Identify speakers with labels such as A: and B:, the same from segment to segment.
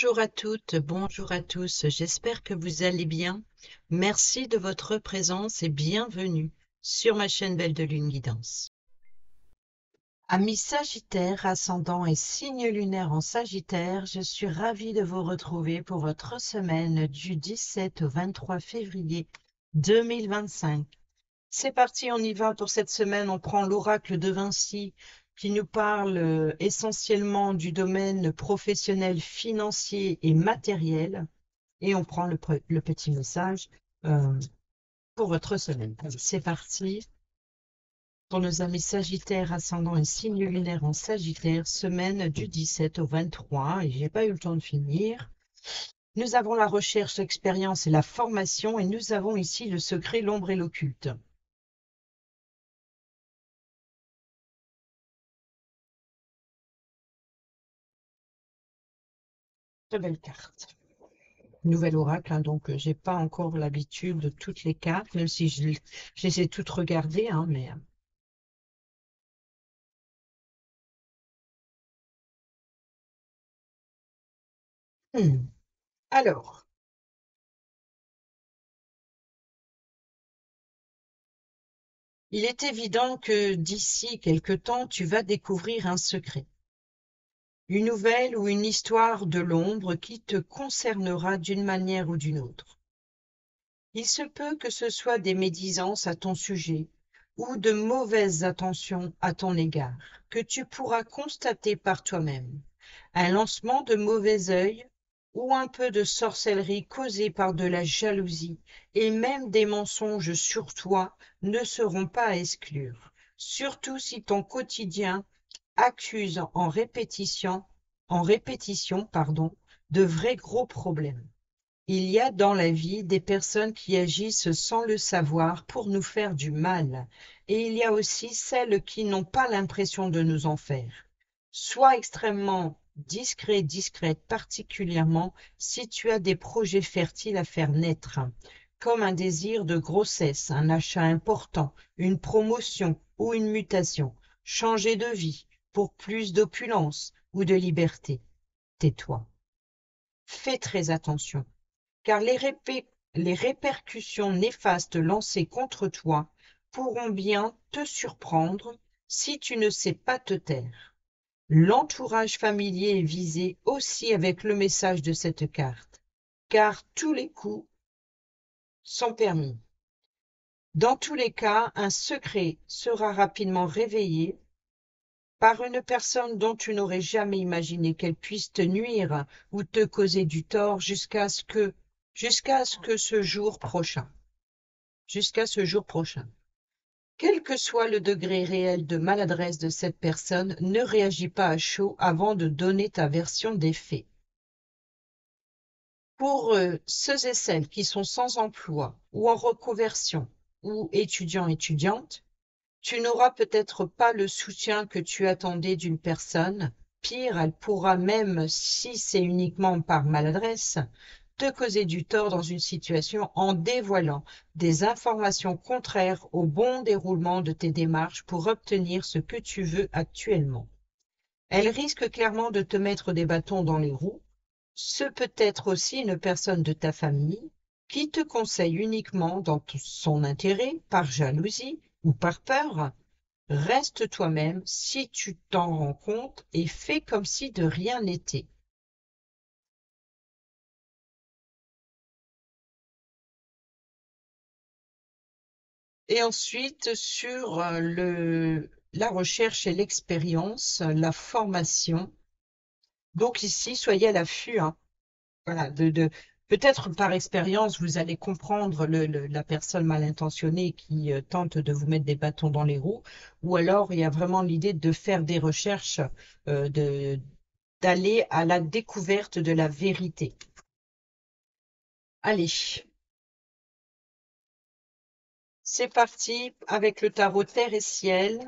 A: Bonjour à toutes, bonjour à tous, j'espère que vous allez bien. Merci de votre présence et bienvenue sur ma chaîne Belle de Lune Guidance. Amis Sagittaire, ascendant et signe lunaire en Sagittaire, je suis ravie de vous retrouver pour votre semaine du 17 au 23 février 2025. C'est parti, on y va pour cette semaine. On prend l'oracle de Vinci qui nous parle essentiellement du domaine professionnel, financier et matériel. Et on prend le petit message euh, pour votre semaine. Allez, c'est parti. Pour nos amis Sagittaires, ascendant et signe lunaire en Sagittaire, semaine du 17 au 23, et j'ai pas eu le temps de finir. Nous avons la recherche, l'expérience et la formation, et nous avons ici le secret, l'ombre et l'occulte. Très belle carte. Nouvel oracle, hein, donc j'ai pas encore l'habitude de toutes les cartes, même si je les ai toutes regardées, hein, mais Alors, il est évident que d'ici quelque temps, tu vas découvrir un secret, une nouvelle ou une histoire de l'ombre qui te concernera d'une manière ou d'une autre. Il se peut que ce soit des médisances à ton sujet ou de mauvaises attentions à ton égard, que tu pourras constater par toi-même. Un lancement de mauvais œil ou un peu de sorcellerie causée par de la jalousie et même des mensonges sur toi ne seront pas à exclure, surtout si ton quotidien accuse en répétition, pardon, de vrais gros problèmes. Il y a dans la vie des personnes qui agissent sans le savoir pour nous faire du mal, et il y a aussi celles qui n'ont pas l'impression de nous en faire. Sois extrêmement discret, discrète, particulièrement si tu as des projets fertiles à faire naître, comme un désir de grossesse, un achat important, une promotion ou une mutation, changer de vie pour plus d'opulence ou de liberté. Tais-toi. Fais très attention car les répercussions néfastes lancées contre toi pourront bien te surprendre si tu ne sais pas te taire. L'entourage familier est visé aussi avec le message de cette carte, car tous les coups sont permis. Dans tous les cas, un secret sera rapidement réveillé par une personne dont tu n'aurais jamais imaginé qu'elle puisse te nuire ou te causer du tort jusqu'à ce que ce jour prochain. Jusqu'à ce jour prochain. Quel que soit le degré réel de maladresse de cette personne, ne réagis pas à chaud avant de donner ta version des faits. Pour ceux et celles qui sont sans emploi ou en reconversion ou étudiants-étudiantes, tu n'auras peut-être pas le soutien que tu attendais d'une personne. Pire, elle pourra même, si c'est uniquement par maladresse, te causer du tort dans une situation en dévoilant des informations contraires au bon déroulement de tes démarches pour obtenir ce que tu veux actuellement. Elle risque clairement de te mettre des bâtons dans les roues. Ce peut être aussi une personne de ta famille qui te conseille uniquement dans son intérêt, par jalousie ou par peur. Reste toi-même si tu t'en rends compte et fais comme si de rien n'était. Et ensuite, sur la recherche et l'expérience, la formation. Donc ici, soyez à l'affût, hein. Voilà, peut-être par expérience, vous allez comprendre la personne mal intentionnée qui tente de vous mettre des bâtons dans les roues, ou alors il y a vraiment l'idée de faire des recherches, d'aller à la découverte de la vérité. Allez, c'est parti avec le tarot Terre et Ciel.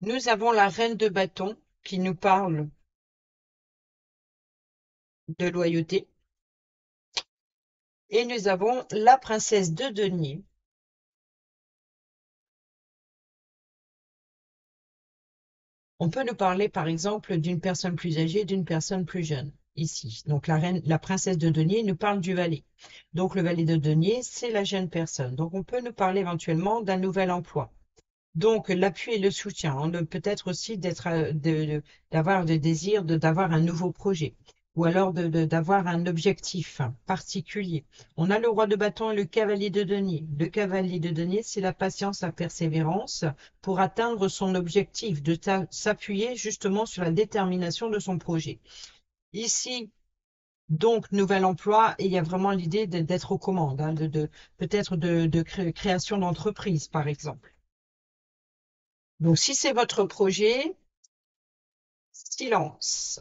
A: Nous avons la reine de bâton qui nous parle de loyauté. Et nous avons la princesse de denier. On peut nous parler, par exemple, d'une personne plus âgée et d'une personne plus jeune, ici. Donc, la princesse de denier nous parle du valet. Donc, le valet de denier, c'est la jeune personne. Donc, on peut nous parler éventuellement d'un nouvel emploi. Donc, l'appui et le soutien. On peut-être aussi d'avoir le désir d'avoir un nouveau projet ou alors d'avoir un objectif particulier. On a le roi de bâton et le cavalier de denier. Le cavalier de denier, c'est la patience, la persévérance pour atteindre son objectif, de s'appuyer justement sur la détermination de son projet. Ici, donc, nouvel emploi, et il y a vraiment l'idée d'être aux commandes, hein, peut-être de création d'entreprise, par exemple. Donc, si c'est votre projet, silence.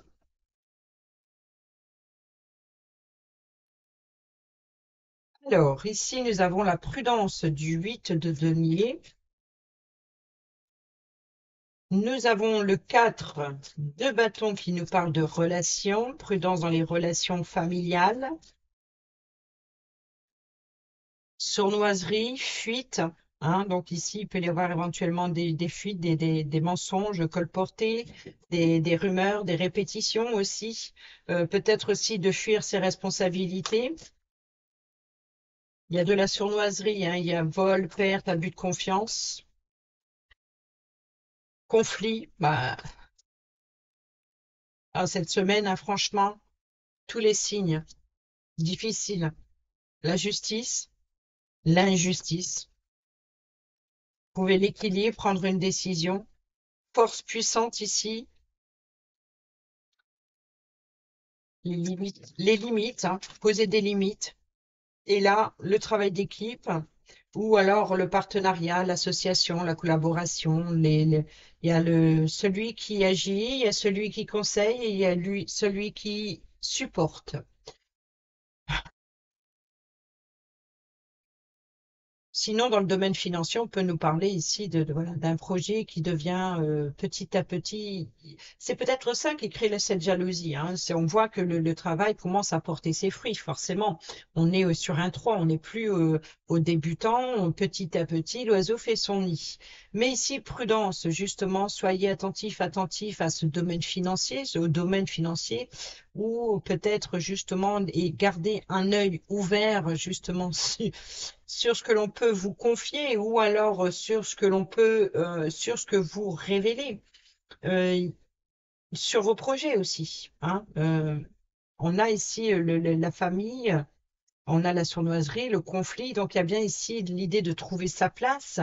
A: Alors, ici, nous avons la prudence du 8 de denier. Nous avons le 4 de bâton qui nous parle de relations, prudence dans les relations familiales, sournoiserie, fuite. Hein, donc ici, il peut y avoir éventuellement des fuites, des mensonges colportés, des rumeurs, des répétitions aussi. Peut-être aussi de fuir ses responsabilités. Il y a de la sournoiserie, hein, il y a vol, perte, abus de confiance, conflit. Bah, cette semaine, hein, franchement, tous les signes difficiles. La justice, l'injustice. Trouver l'équilibre, prendre une décision. Force puissante ici, les limites, hein, poser des limites. Et là, le travail d'équipe ou alors le partenariat, l'association, la collaboration. Il y a celui qui agit, il y a celui qui conseille et il y a celui qui supporte. Sinon, dans le domaine financier, on peut nous parler ici voilà, d'un projet qui devient petit à petit. C'est peut-être ça qui crée cette jalousie. Hein. On voit que le travail commence à porter ses fruits, forcément. On est sur un 3, on n'est plus au débutant. Petit à petit, l'oiseau fait son nid. Mais ici, prudence, justement, soyez attentifs à ce domaine financier, au domaine financier, ou peut-être justement, et garder un œil ouvert justement sur ce que l'on peut vous confier ou alors sur ce que vous révélez, euh, sur vos projets aussi. Hein. On a ici la famille, on a la sournoiserie, le conflit, donc il y a bien ici l'idée de trouver sa place,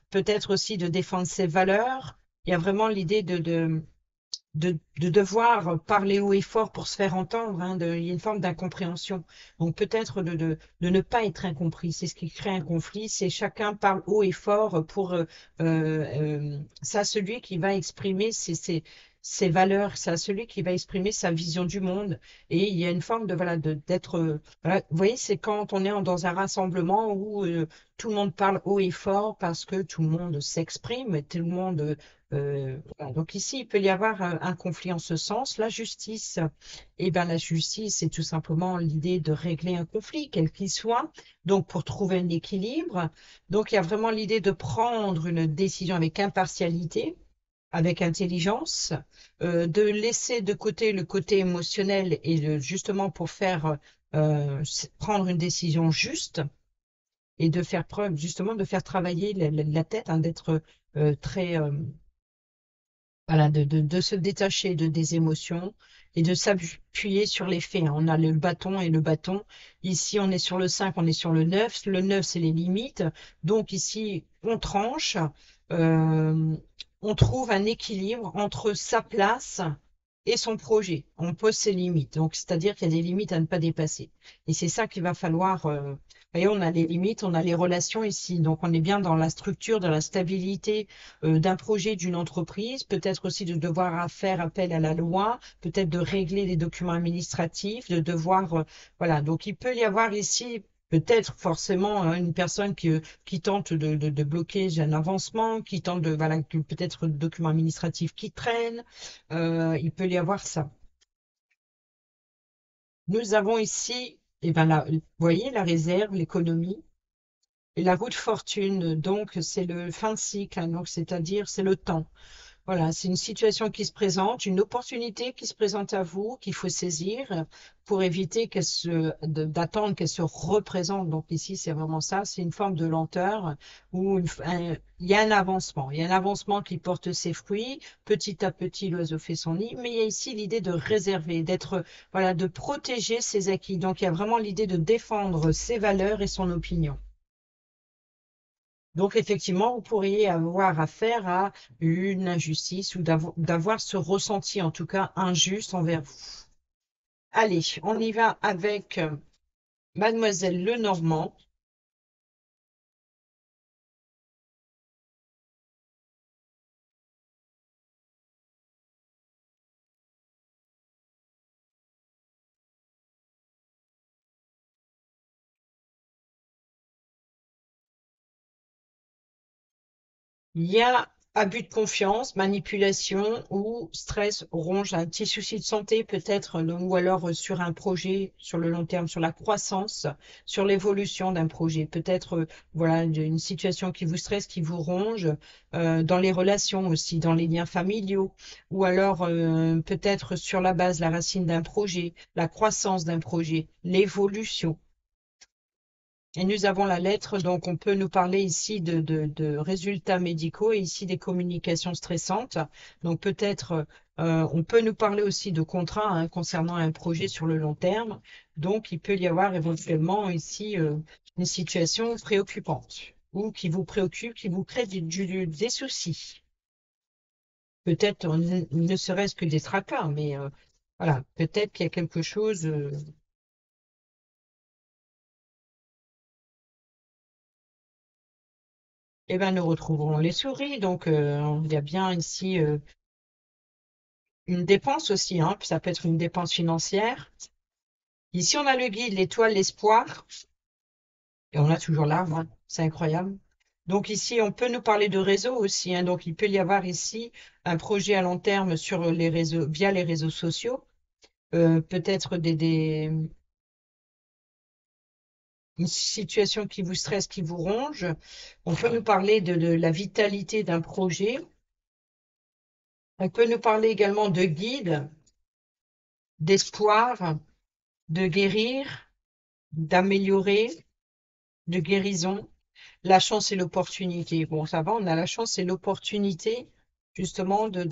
A: peut-être aussi de défendre ses valeurs. Il y a vraiment l'idée de devoir parler haut et fort pour se faire entendre, hein, il y a une forme d'incompréhension. Donc peut-être de ne pas être incompris. C'est ce qui crée un conflit, c'est chacun parle haut et fort pour ça, celui qui va exprimer ses valeurs, ça, celui qui va exprimer sa vision du monde. Et il y a une forme de voilà d'être voilà, vous voyez, c'est quand on est dans un rassemblement où tout le monde parle haut et fort parce que tout le monde s'exprime, tout le monde voilà. Donc ici, il peut y avoir un conflit en ce sens. La justice, eh ben, la justice, c'est tout simplement l'idée de régler un conflit, quel qu'il soit, donc pour trouver un équilibre. Donc il y a vraiment l'idée de prendre une décision avec impartialité, avec intelligence, de laisser de côté le côté émotionnel et justement pour faire prendre une décision juste et de faire preuve, justement, de faire travailler la tête, hein, d'être très voilà, de se détacher des émotions et de s'appuyer sur les faits. Hein. On a le bâton et le bâton. Ici, on est sur le 5, on est sur le 9. Le 9, c'est les limites. Donc ici, on tranche, euh, on trouve un équilibre entre sa place et son projet. On pose ses limites. Donc, c'est-à-dire qu'il y a des limites à ne pas dépasser. Et c'est ça qu'il va falloir. Vous voyez, on a les limites, on a les relations ici. Donc, on est bien dans la structure, dans la stabilité d'un projet, d'une entreprise, peut-être aussi de devoir faire appel à la loi, peut-être de régler les documents administratifs, de devoir, voilà. Donc, il peut y avoir ici peut-être forcément hein, une personne qui tente de bloquer un avancement, qui tente de, voilà, peut-être de documents administratifs qui traînent. Il peut y avoir ça. Nous avons ici, eh ben vous voyez, la réserve, l'économie. Et la roue de fortune, donc, c'est le fin de cycle, hein, donc c'est-à-dire c'est le temps. Voilà, c'est une situation qui se présente, une opportunité qui se présente à vous, qu'il faut saisir pour éviter d'attendre qu'elle se représente. Donc ici, c'est vraiment ça, c'est une forme de lenteur où il y a un avancement. Il y a un avancement qui porte ses fruits. Petit à petit, l'oiseau fait son nid. Mais il y a ici l'idée de réserver, voilà, de protéger ses acquis. Donc il y a vraiment l'idée de défendre ses valeurs et son opinion. Donc, effectivement, vous pourriez avoir affaire à une injustice ou d'avoir ce ressenti, en tout cas, injuste envers vous. Allez, on y va avec Mademoiselle Lenormand. Il y a abus de confiance, manipulation ou stress, ronge, un petit souci de santé peut-être, ou alors sur un projet sur le long terme, sur la croissance, sur l'évolution d'un projet. Peut-être voilà une situation qui vous stresse, qui vous ronge, dans les relations aussi, dans les liens familiaux, ou alors peut-être sur la base, la racine d'un projet, la croissance d'un projet, l'évolution. Et nous avons la lettre, donc on peut nous parler ici de résultats médicaux et ici des communications stressantes. Donc peut-être on peut nous parler aussi de contrats hein, concernant un projet sur le long terme. Donc il peut y avoir éventuellement ici une situation préoccupante ou qui vous préoccupe, qui vous crée des soucis. Peut-être ne serait-ce que des tracas, mais voilà, peut-être qu'il y a quelque chose. Eh bien, nous retrouverons les souris. Donc, il y a bien ici une dépense aussi, hein. Ça peut être une dépense financière. Ici, on a le guide, l'étoile, l'espoir. Et on a toujours l'arbre, hein. C'est incroyable. Donc ici, on peut nous parler de réseau aussi, hein. Donc, il peut y avoir ici un projet à long terme sur les réseaux, via les réseaux sociaux. Peut-être une situation qui vous stresse, qui vous ronge. On peut nous parler de la vitalité d'un projet. On peut nous parler également de guide, d'espoir, de guérir, d'améliorer, de guérison. La chance et l'opportunité. Bon, ça va, on a la chance et l'opportunité, justement, eh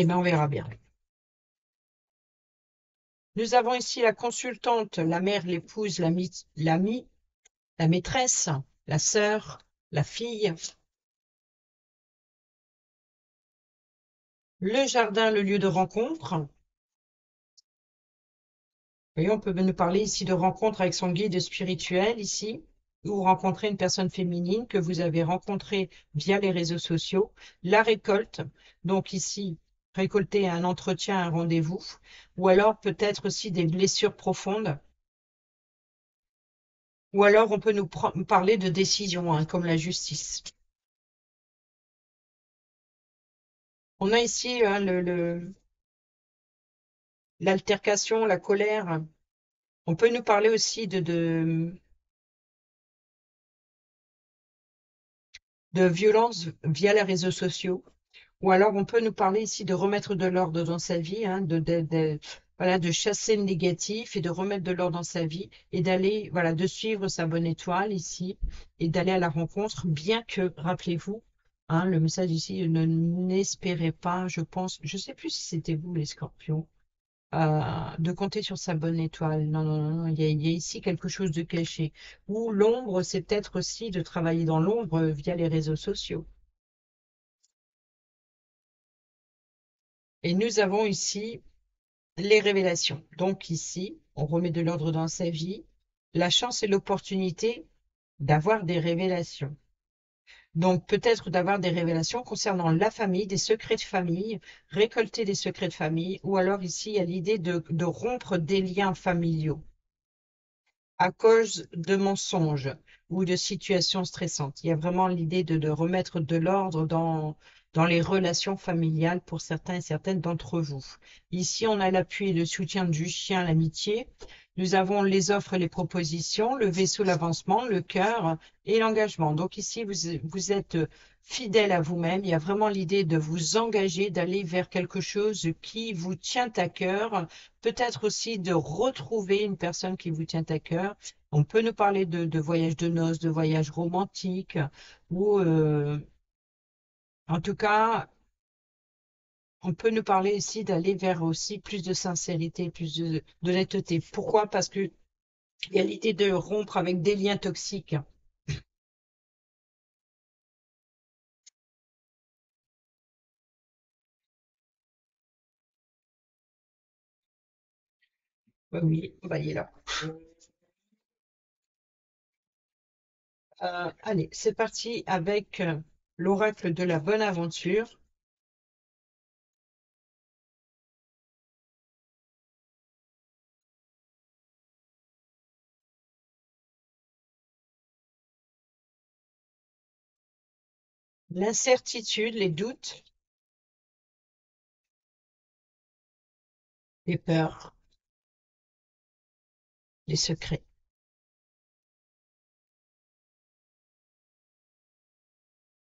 A: bien, on verra bien. Nous avons ici la consultante, la mère, l'épouse, l'amie, la maîtresse, la sœur, la fille, le jardin, le lieu de rencontre. Voyez, on peut nous parler ici de rencontre avec son guide spirituel ici, ou rencontrer une personne féminine que vous avez rencontrée via les réseaux sociaux. La récolte, donc ici, récolter un entretien, un rendez-vous, ou alors peut-être aussi des blessures profondes, ou alors on peut nous parler de décisions, hein, comme la justice. On a ici hein, l'altercation, la colère. On peut nous parler aussi de violence via les réseaux sociaux. Ou alors, on peut nous parler ici de remettre de l'ordre dans sa vie, hein, voilà, de chasser le négatif et de remettre de l'ordre dans sa vie et d'aller, voilà, de suivre sa bonne étoile ici et d'aller à la rencontre, bien que, rappelez-vous, hein, le message ici, n'espérez pas, je pense, je sais plus si c'était vous les scorpions, de compter sur sa bonne étoile. Non, non, non, non, il y a ici quelque chose de caché. Ou l'ombre, c'est peut-être aussi de travailler dans l'ombre via les réseaux sociaux. Et nous avons ici les révélations. Donc ici, on remet de l'ordre dans sa vie, la chance et l'opportunité d'avoir des révélations. Donc peut-être d'avoir des révélations concernant la famille, des secrets de famille, récolter des secrets de famille, ou alors ici il y a l'idée de rompre des liens familiaux à cause de mensonges ou de situations stressantes. Il y a vraiment l'idée de remettre de l'ordre dans les relations familiales pour certains et certaines d'entre vous. Ici, on a l'appui et le soutien du chien, l'amitié. Nous avons les offres et les propositions, le vaisseau, l'avancement, le cœur et l'engagement. Donc ici, vous êtes fidèle à vous-même. Il y a vraiment l'idée de vous engager, d'aller vers quelque chose qui vous tient à cœur, peut-être aussi de retrouver une personne qui vous tient à cœur. On peut nous parler de voyage de noces, de voyage romantique, ou en tout cas, on peut nous parler ici d'aller vers aussi plus de sincérité, plus d'honnêteté. Pourquoi? Parce que il y a l'idée de rompre avec des liens toxiques. Oui, bah, il est là. Allez, c'est parti avec l'oracle de la bonne aventure. L'incertitude, les doutes, les peurs, les secrets.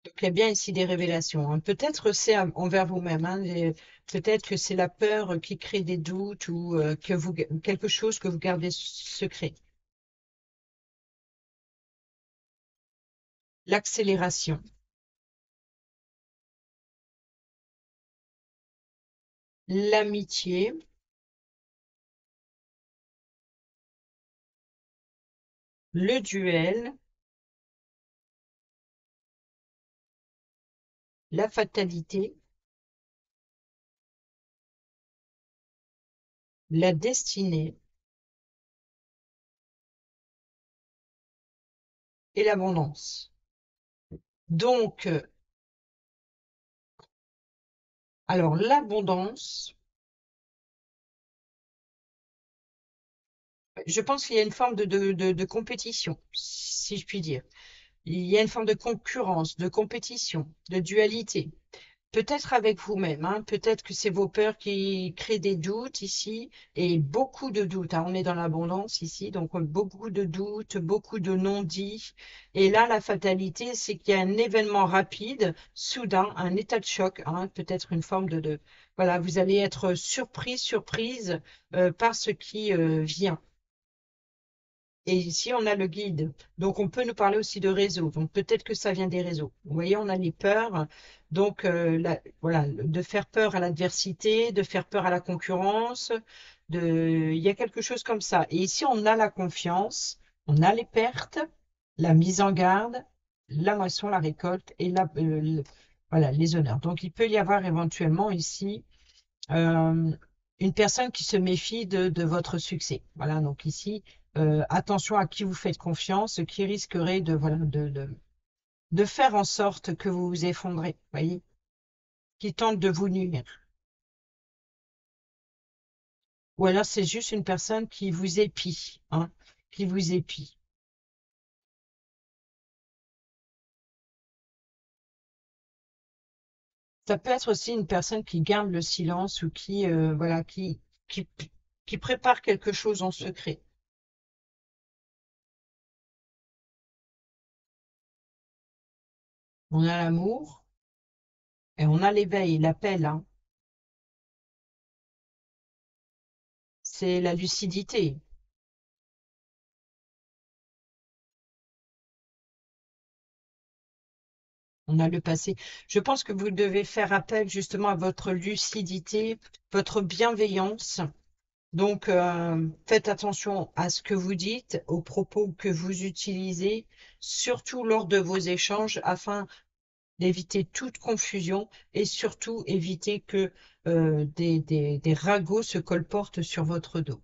A: Donc, il y a bien ici des révélations, hein. Peut-être c'est envers vous-même, hein, peut-être que c'est la peur qui crée des doutes ou que vous, quelque chose que vous gardez secret. L'accélération, l'amitié, le duel, la fatalité, la destinée et l'abondance. Donc, alors l'abondance, je pense qu'il y a une forme de compétition, si je puis dire. Il y a une forme de concurrence, de compétition, de dualité. Peut-être avec vous-même, hein, peut-être que c'est vos peurs qui créent des doutes ici, et beaucoup de doutes, hein. On est dans l'abondance ici, donc beaucoup de doutes, beaucoup de non-dits. Et là, la fatalité, c'est qu'il y a un événement rapide, soudain, un état de choc, hein, peut-être une forme voilà, vous allez être surprise par ce qui vient. Et ici, on a le guide. Donc, on peut nous parler aussi de réseau. Donc, peut-être que ça vient des réseaux. Vous voyez, on a les peurs. Donc, voilà, de faire peur à l'adversité, de faire peur à la concurrence. Il y a quelque chose comme ça. Et ici, on a la confiance, on a les pertes, la mise en garde, la moisson, la récolte et voilà, les honneurs. Donc, il peut y avoir éventuellement ici euh, une personne qui se méfie de votre succès. Voilà, donc ici, attention à qui vous faites confiance, qui risquerait voilà, de faire en sorte que vous vous effondrez, voyez, qui tente de vous nuire. Ou alors c'est juste une personne qui vous épie, hein, qui vous épie. Ça peut être aussi une personne qui garde le silence ou qui, voilà, qui, qui prépare quelque chose en secret. On a l'amour et on a l'éveil, l'appel, hein. C'est la lucidité. On a le passé. Je pense que vous devez faire appel justement à votre lucidité, votre bienveillance. Donc, faites attention à ce que vous dites, aux propos que vous utilisez, surtout lors de vos échanges, afin d'éviter toute confusion et surtout éviter que des ragots se colportent sur votre dos.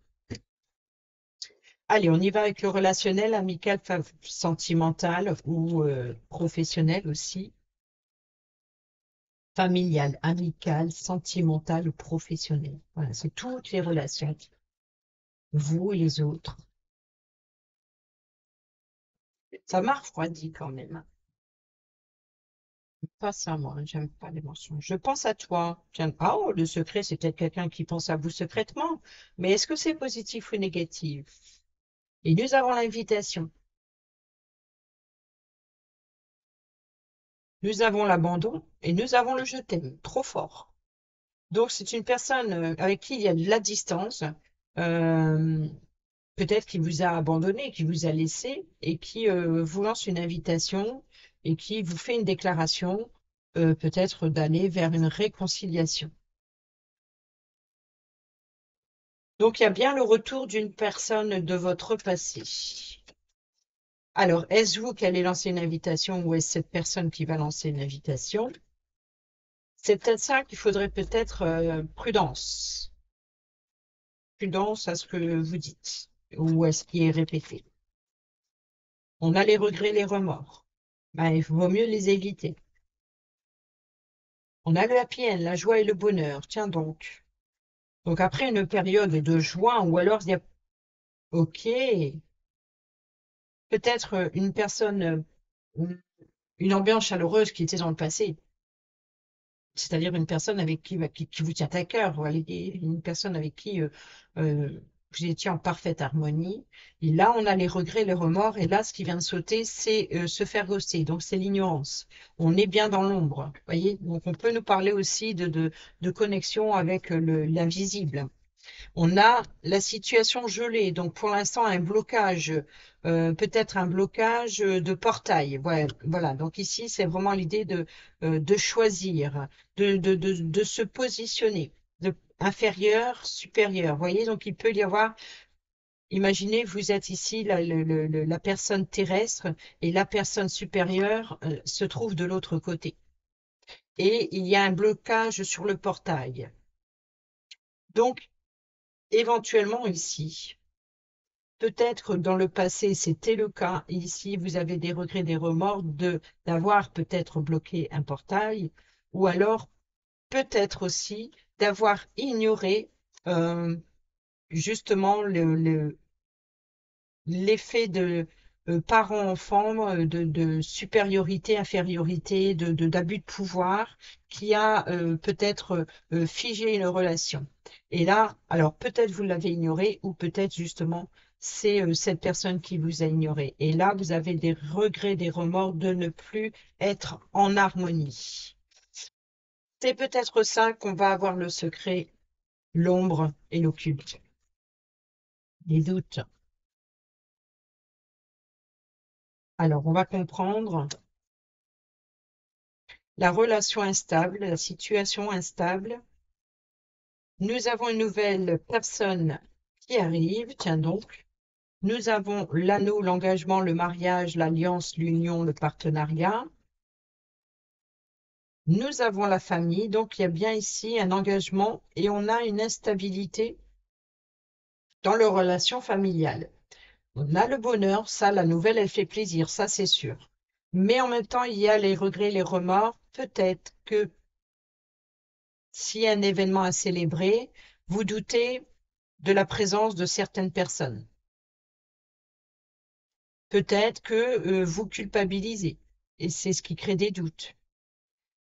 A: Allez, on y va avec le relationnel, amical, sentimental ou professionnel aussi. Familial, amical, sentimental ou professionnel. Voilà, c'est toutes les relations, vous et les autres. Ça m'a refroidi quand même. Pas ça, moi, j'aime pas les mensonges. Je pense à toi. Tiens, ah, oh, le secret, c'est peut-être quelqu'un qui pense à vous secrètement. Mais est-ce que c'est positif ou négatif? Et nous avons l'invitation. Nous avons l'abandon et nous avons le je t'aime. Trop fort. Donc, c'est une personne avec qui il y a de la distance. Euh, peut-être qui vous a abandonné, qui vous a laissé et qui vous lance une invitation et qui vous fait une déclaration, peut-être d'aller vers une réconciliation. Donc, il y a bien le retour d'une personne de votre passé. Alors, est-ce vous qui allez lancer une invitation ou est-ce cette personne qui va lancer une invitation? C'est peut-être ça qu'il faudrait peut-être prudence. Prudence à ce que vous dites ou à ce qui est répété. On a les regrets, les remords. Ben, il vaut mieux les éviter. On a le happy end, la joie et le bonheur. Tiens donc. Donc après une période de joie, ou alors il y a, ok, peut-être une personne, une ambiance chaleureuse qui était dans le passé, c'est-à-dire une personne avec qui vous tient à cœur, voilà, une personne avec qui euh, vous étiez en parfaite harmonie. Et là, on a les regrets, les remords, et là, ce qui vient de sauter, c'est se faire ghoster. Donc, c'est l'ignorance. On est bien dans l'ombre, voyez. Donc, on peut nous parler aussi de connexion avec l'invisible. On a la situation gelée, donc pour l'instant un blocage, peut-être un blocage de portail. Ouais, voilà, donc ici c'est vraiment l'idée de choisir, de se positionner, de inférieur, supérieur. Vous voyez, donc il peut y avoir, imaginez, vous êtes ici la personne terrestre et la personne supérieure se trouve de l'autre côté. Et il y a un blocage sur le portail. Donc, éventuellement ici, peut-être dans le passé, c'était le cas. Ici, vous avez des regrets, des remords d'avoir peut-être bloqué un portail, ou alors peut-être aussi d'avoir ignoré euh, justement l'effet de parent-enfant, de supériorité, infériorité, d'abus de pouvoir qui a peut-être figé une relation. Et là, alors peut-être vous l'avez ignoré ou peut-être justement c'est cette personne qui vous a ignoré. Et là, vous avez des regrets, des remords de ne plus être en harmonie. C'est peut-être ça qu'on va avoir le secret, l'ombre et l'occulte. Les doutes. Alors, on va comprendre la relation instable, la situation instable. Nous avons une nouvelle personne qui arrive, tiens donc. Nous avons l'anneau, l'engagement, le mariage, l'alliance, l'union, le partenariat. Nous avons la famille, donc il y a bien ici un engagement et on a une instabilité dans les relations familiales. On a le bonheur, ça, la nouvelle, elle fait plaisir, ça c'est sûr. Mais en même temps, il y a les regrets, les remords. Peut-être que s'il y a un événement à célébrer, vous doutez de la présence de certaines personnes. Peut-être que vous culpabilisez et c'est ce qui crée des doutes.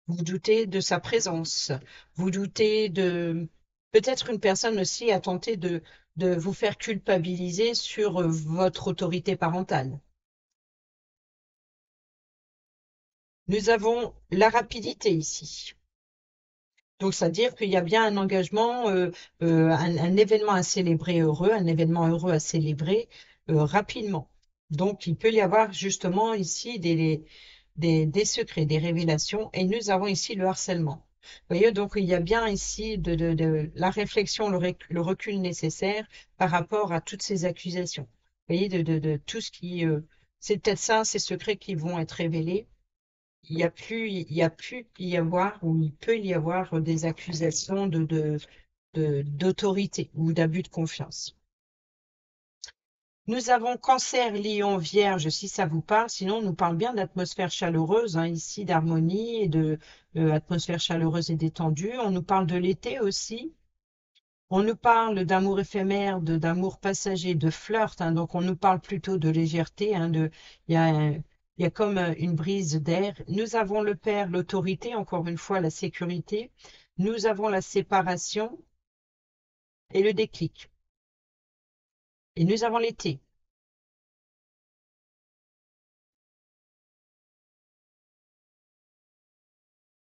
A: Vous doutez de sa présence. Vous doutez de... Peut-être une personne aussi a tenté de vous faire culpabiliser sur votre autorité parentale. Nous avons la rapidité ici. Donc, c'est-à-dire qu'il y a bien un engagement, un événement à célébrer heureux, un événement heureux à célébrer rapidement. Donc, il peut y avoir justement ici des secrets, des révélations, et nous avons ici le harcèlement. Vous voyez, donc il y a bien ici de la réflexion, le recul nécessaire par rapport à toutes ces accusations. Vous voyez, de tout ce qui... c'est peut-être ça, ces secrets qui vont être révélés il y a pu y avoir ou il peut y avoir des accusations d'autorité ou d'abus de confiance. Nous avons Cancer, Lion, Vierge, si ça vous parle. Sinon, on nous parle bien d'atmosphère chaleureuse, hein, ici, d'harmonie et de atmosphère chaleureuse et détendue. On nous parle de l'été aussi. On nous parle d'amour éphémère, d'amour passager, de flirt, hein, donc on nous parle plutôt de légèreté, hein, il y a, il y a comme une brise d'air. Nous avons le père, l'autorité, encore une fois, la sécurité. Nous avons la séparation et le déclic. Et nous avons l'été.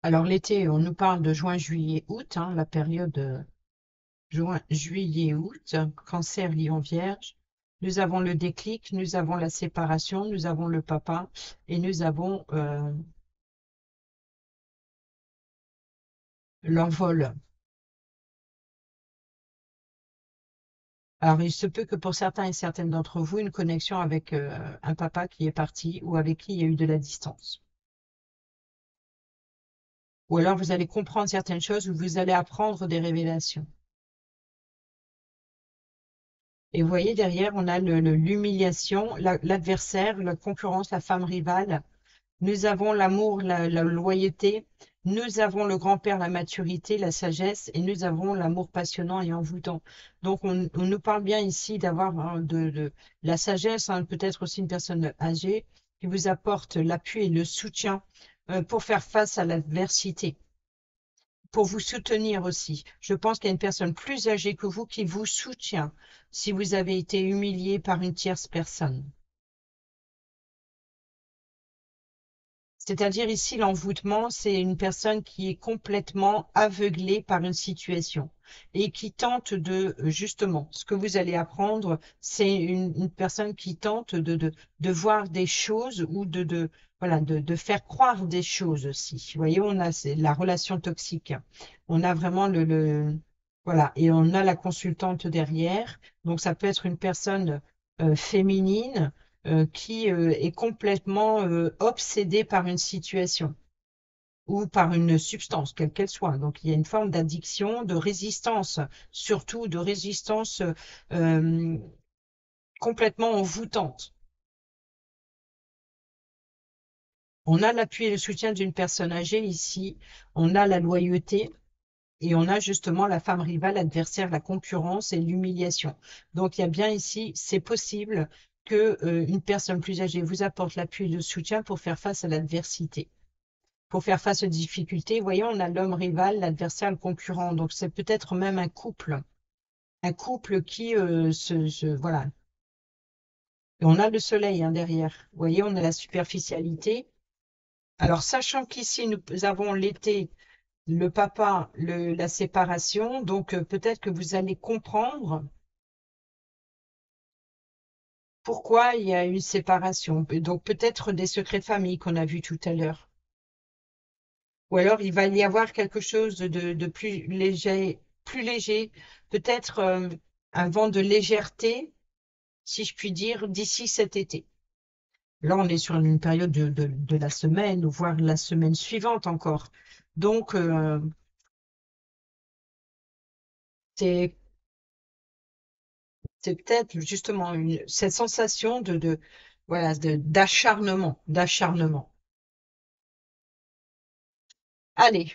A: Alors l'été, on nous parle de juin, juillet, août, hein, la période juin, juillet, août, Cancer, Lion, Vierge. Nous avons le déclic, nous avons la séparation, nous avons le papa et nous avons l'envol. Alors, il se peut que pour certains et certaines d'entre vous, une connexion avec un papa qui est parti ou avec qui il y a eu de la distance. Ou alors vous allez comprendre certaines choses ou vous allez apprendre des révélations. Et vous voyez, derrière, on a l'humiliation, l'adversaire, la concurrence, la femme rivale. Nous avons l'amour, la loyauté. Nous avons le grand-père, la maturité, la sagesse. Et nous avons l'amour passionnant et envoûtant. Donc, on nous parle bien ici d'avoir hein, de la sagesse, hein, peut-être aussi une personne âgée qui vous apporte l'appui et le soutien pour faire face à l'adversité, pour vous soutenir aussi. Je pense qu'il y a une personne plus âgée que vous qui vous soutient si vous avez été humilié par une tierce personne. C'est-à-dire ici, l'envoûtement, c'est une personne qui est complètement aveuglée par une situation et qui tente justement, ce que vous allez apprendre, c'est une personne qui tente de voir des choses ou voilà, de faire croire des choses aussi. Vous voyez, on a la relation toxique. On a vraiment voilà, et on a la consultante derrière. Donc, ça peut être une personne féminine qui est complètement obsédé par une situation ou par une substance, quelle qu'elle soit. Donc il y a une forme d'addiction, de résistance, surtout de résistance euh, complètement envoûtante. On a l'appui et le soutien d'une personne âgée ici, on a la loyauté et on a justement la femme rivale, l'adversaire, la concurrence et l'humiliation. Donc il y a bien ici, c'est possible que une personne plus âgée vous apporte l'appui et le soutien pour faire face à l'adversité. Pour faire face aux difficultés, vous voyez, on a l'homme rival, l'adversaire, le concurrent. Donc, c'est peut-être même un couple qui voilà. Et on a le soleil hein, derrière. Vous voyez, on a la superficialité. Alors, sachant qu'ici, nous avons l'été, le papa, la séparation, donc peut-être que vous allez comprendre pourquoi il y a une séparation. Donc, peut-être des secrets de famille qu'on a vus tout à l'heure. Ou alors il va y avoir quelque chose de plus léger, peut-être un vent de légèreté, si je puis dire, d'ici cet été. Là, on est sur une période de la semaine, ou voire la semaine suivante encore. Donc, c'est c'est peut-être justement cette sensation voilà, d'acharnement, d'acharnement. Allez,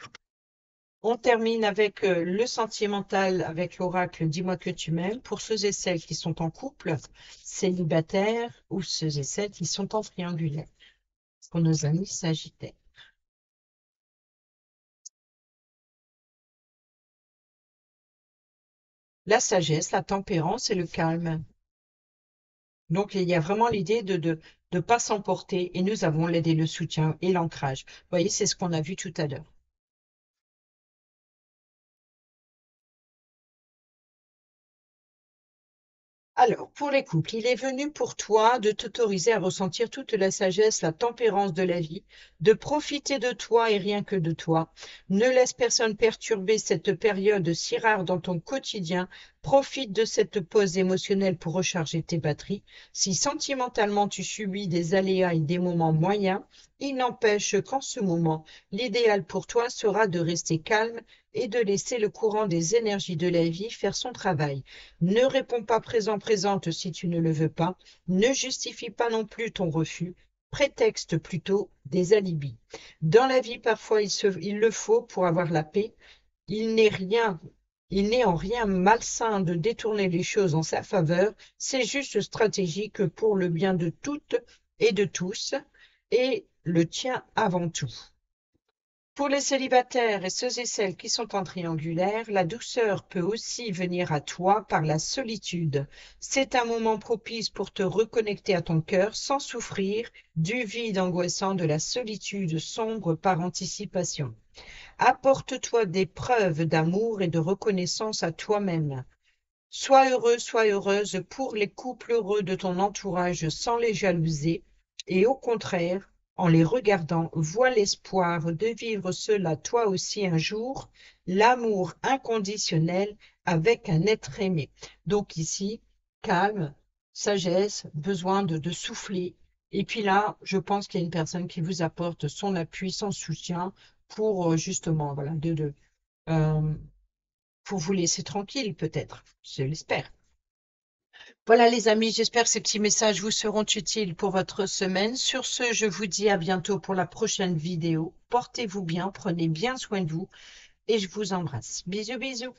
A: on termine avec le sentimental, avec l'oracle Dis-moi que tu m'aimes, pour ceux et celles qui sont en couple, célibataires, ou ceux et celles qui sont en triangulaire, pour nos amis sagittaires. La sagesse, la tempérance et le calme. Donc, il y a vraiment l'idée de pas s'emporter, et nous avons l'aide et le soutien et l'ancrage. Vous voyez, c'est ce qu'on a vu tout à l'heure. Alors, pour les couples, il est venu pour toi de t'autoriser à ressentir toute la sagesse, la tempérance de la vie, de profiter de toi et rien que de toi. Ne laisse personne perturber cette période si rare dans ton quotidien. Profite de cette pause émotionnelle pour recharger tes batteries. Si sentimentalement tu subis des aléas et des moments moyens, il n'empêche qu'en ce moment, l'idéal pour toi sera de rester calme et de laisser le courant des énergies de la vie faire son travail. Ne réponds pas présente si tu ne le veux pas. Ne justifie pas non plus ton refus. Prétexte plutôt des alibis. Dans la vie, parfois, il le faut pour avoir la paix. Il n'est rien, il n'est en rien malsain de détourner les choses en sa faveur, c'est juste stratégique pour le bien de toutes et de tous, et le tien avant tout. Pour les célibataires et ceux et celles qui sont en triangulaire, la douceur peut aussi venir à toi par la solitude. C'est un moment propice pour te reconnecter à ton cœur sans souffrir du vide angoissant de la solitude sombre par anticipation. Apporte-toi des preuves d'amour et de reconnaissance à toi-même. Sois heureux, sois heureuse pour les couples heureux de ton entourage sans les jalouser et au contraire, en les regardant, vois l'espoir de vivre cela toi aussi un jour, l'amour inconditionnel avec un être aimé. Donc ici, calme, sagesse, besoin de souffler. Et puis là, je pense qu'il y a une personne qui vous apporte son appui, son soutien pour justement, voilà, euh, pour vous laisser tranquille peut-être, je l'espère. Voilà les amis, j'espère que ces petits messages vous seront utiles pour votre semaine. Sur ce, je vous dis à bientôt pour la prochaine vidéo. Portez-vous bien, prenez bien soin de vous et je vous embrasse. Bisous, bisous.